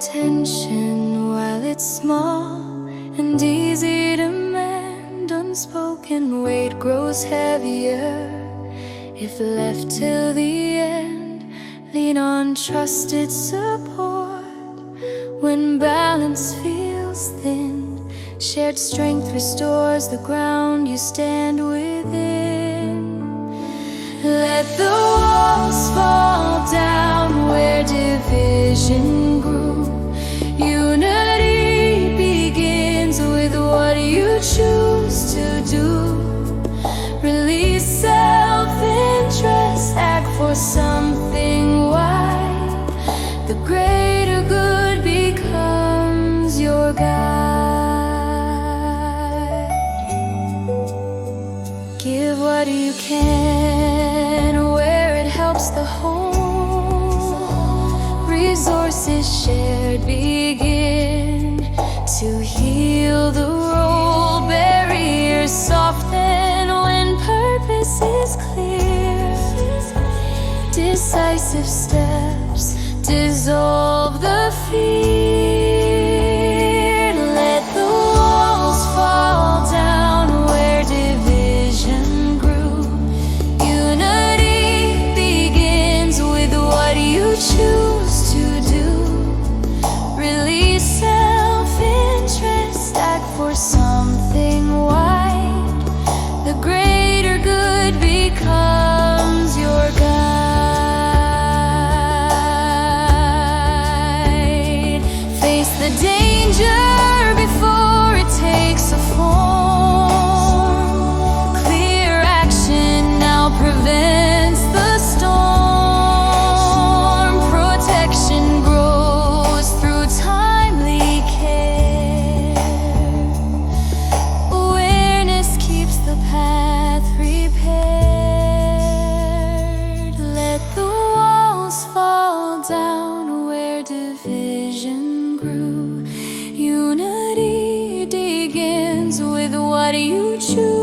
attention while it's small and easy to mend. Unspoken weight grows heavier if left till the end. Lean on trusted support when balance feels thin. Shared strength restores the ground you stand within. Let the walls fall down where division grew. Unity begins with what you choose to do. Release self-interest, act for something wide. The greater good becomes your guide. Give what you can where it helps the whole. Resources shared begin to heal the role. Barriers soften when purpose is clear. Decisive steps dissolve the fear. Let the walls fall down where division grew. Unity begins with what you choose to do. Release self-interest, act for something wide. The greater good becomes your guide. Face the danger before it takes a form. Clear action now prevents the storm. Protection grows through timely care. Awareness keeps the path repaired. Let the walls fall down where division grew. Unity begins with what you choose.